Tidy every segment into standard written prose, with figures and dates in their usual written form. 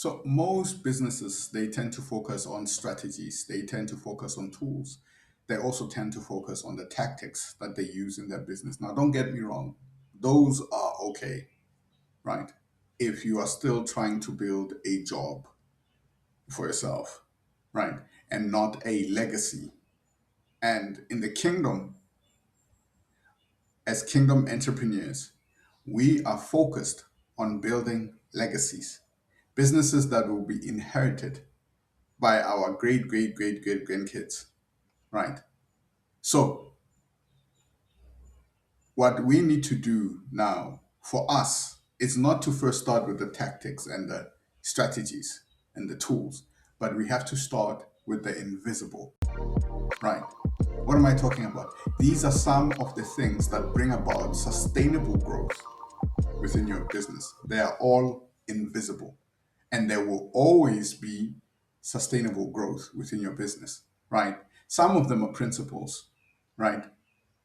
So most businesses, they tend to focus on strategies. They tend to focus on tools. They also tend to focus on the tactics that they use in their business. Now, don't get me wrong. Those are okay, right? If you are still trying to build a job for yourself, right? And not a legacy. And in the kingdom, as kingdom entrepreneurs, we are focused on building legacies, businesses that will be inherited by our great grandkids, right? So, what we need to do now for us is not to first start with the tactics and the strategies and the tools, but we have to start with the invisible, right? What am I talking about? These are some of the things that bring about sustainable growth within your business. They are all invisible, and there will always be sustainable growth within your business, right? Some of them are principles, right?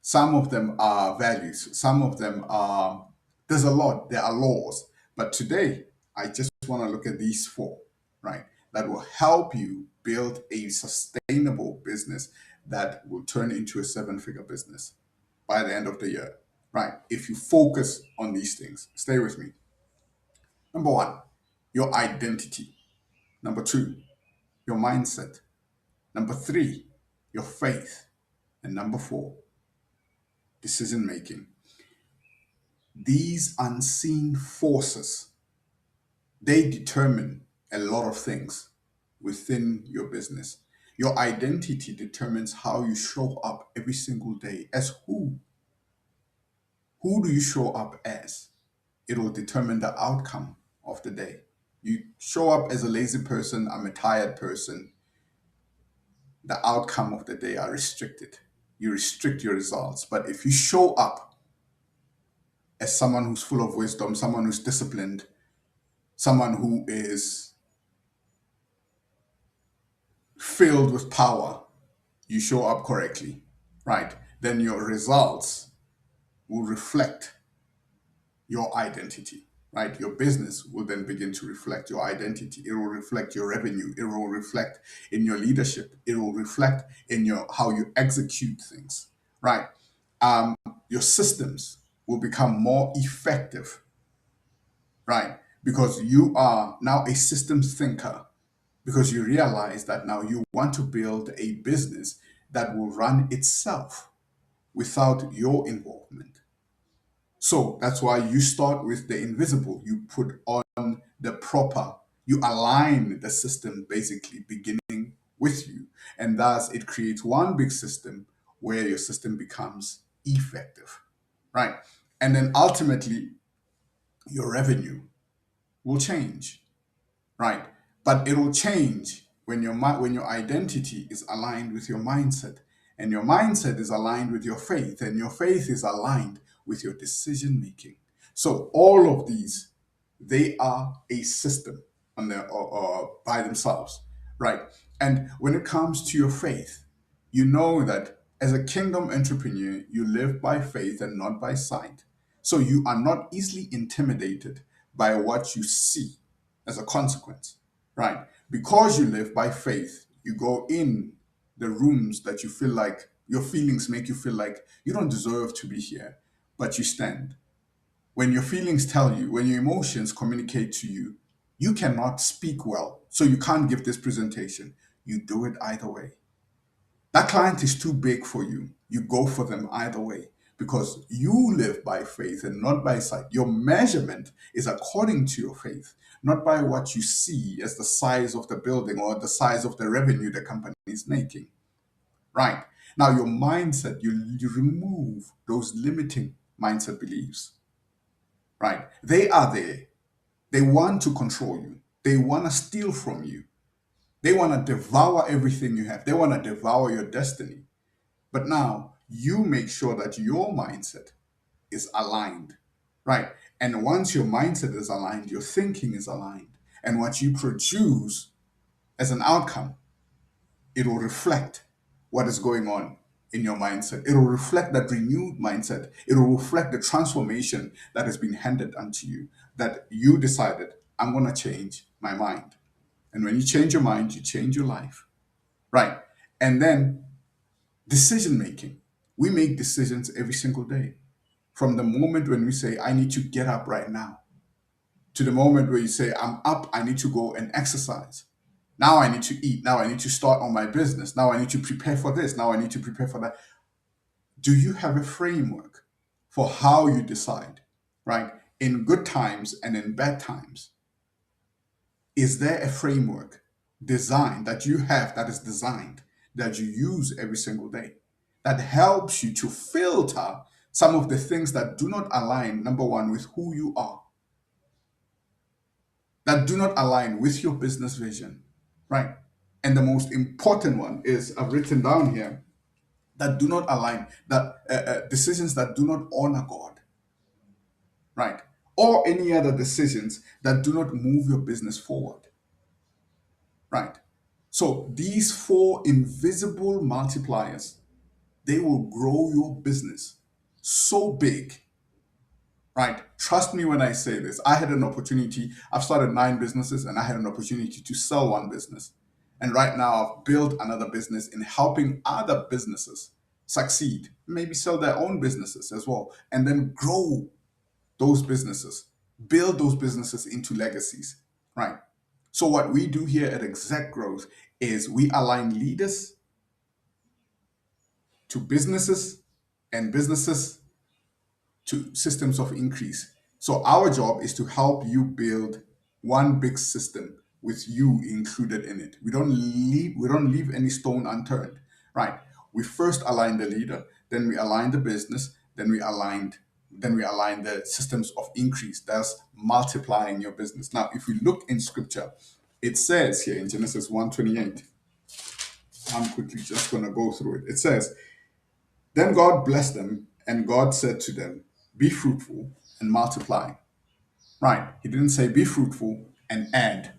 Some of them are values. Some of them are, there's a lot, there are laws. But today, I just want to look at these four, right? That will help you build a sustainable business that will turn into a seven-figure business by the end of the year, right? If you focus on these things, stay with me. Number one, your identity. Number two, your mindset. Number three, your faith. And number four, decision making. These unseen forces, they determine a lot of things within your business. Your identity determines how you show up every single day. As who? Who do you show up as? It will determine the outcome of the day. You show up as a lazy person, I'm a tired person, the outcome of the day are restricted. You restrict your results. But if you show up as someone who's full of wisdom, someone who's disciplined, someone who is filled with power, you show up correctly, right? Then your results will reflect your identity, right? Your business will then begin to reflect your identity. It will reflect your revenue. It will reflect in your leadership. It will reflect in your how you execute things, right? Your systems will become more effective, right? Because you are now a systems thinker, because you realize that now you want to build a business that will run itself without your involvement. So that's why you start with the invisible. You put on the proper, you align the system basically beginning with you. And thus it creates one big system where your system becomes effective, right? And then ultimately, your revenue will change, right? But it will change when when your identity is aligned with your mindset, and your mindset is aligned with your faith, and your faith is aligned with your decision making. So all of these, they are a system on their or by themselves, right? And when it comes to your faith, you know that as a kingdom entrepreneur, you live by faith and not by sight. So you are not easily intimidated by what you see as a consequence, right? Because you live by faith, you go in the rooms that you feel like your feelings make you feel like you don't deserve to be here, but you stand. When your feelings tell you, when your emotions communicate to you, you cannot speak well, so you can't give this presentation. You do it either way. That client is too big for you. You go for them either way because you live by faith and not by sight. Your measurement is according to your faith, not by what you see as the size of the building or the size of the revenue the company is making. Right. Now, your mindset, you remove those limiting mindset beliefs. Right. They are there. They want to control you. They want to steal from you. They want to devour everything you have. They want to devour your destiny. But now you make sure that your mindset is aligned, right? And once your mindset is aligned, your thinking is aligned. And what you produce as an outcome, it will reflect what is going on in your mindset. It will reflect that renewed mindset. It will reflect the transformation that has been handed unto you, that you decided I'm going to change my mind. And when you change your mind, you change your life. Right. And then decision making. We make decisions every single day. From the moment when we say, I need to get up right now, to the moment where you say, I'm up, I need to go and exercise. Now I need to eat. Now I need to start on my business. Now I need to prepare for this. Now I need to prepare for that. Do you have a framework for how you decide, right? In good times and in bad times, is there a framework designed that you have that is designed that you use every single day that helps you to filter some of the things that do not align, number one, with who you are, that do not align with your business vision, right? And the most important one is I've written down here that do not align, that decisions that do not honor God, right? Or any other decisions that do not move your business forward, right? So these four invisible multipliers, they will grow your business so big, right? Trust me when I say this. I had an opportunity. I've started 9 businesses and I had an opportunity to sell one business. And right now I've built another business in helping other businesses succeed, maybe sell their own businesses as well, and then grow those businesses, build those businesses into legacies, right? So what we do here at Exec Growth is we align leaders to businesses and businesses to systems of increase. So our job is to help you build one big system with you included in it. We don't leave any stone unturned, right? We first align the leader, then we align the business, then we align the systems of increase. That's multiplying your business. Now, if we look in scripture, it says here in Genesis 1:28, I'm quickly just going to go through it. It says, then God blessed them, and God said to them, be fruitful and multiply. Right. He didn't say be fruitful and add.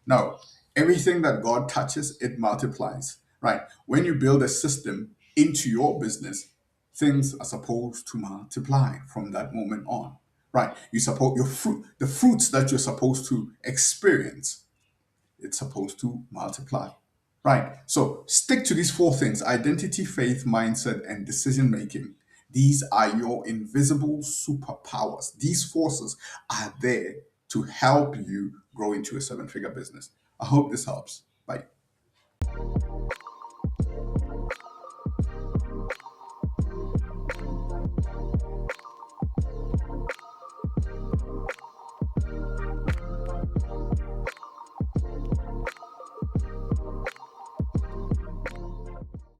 No. Everything that God touches, it multiplies. Right. When you build a system into your business, things are supposed to multiply from that moment on. Right. You support your fruit, the fruits that you're supposed to experience, it's supposed to multiply. Right. So stick to these four things: identity, faith, mindset, and decision making. These are your invisible superpowers. These forces are there to help you grow into a 7-figure business. I hope this helps. Bye.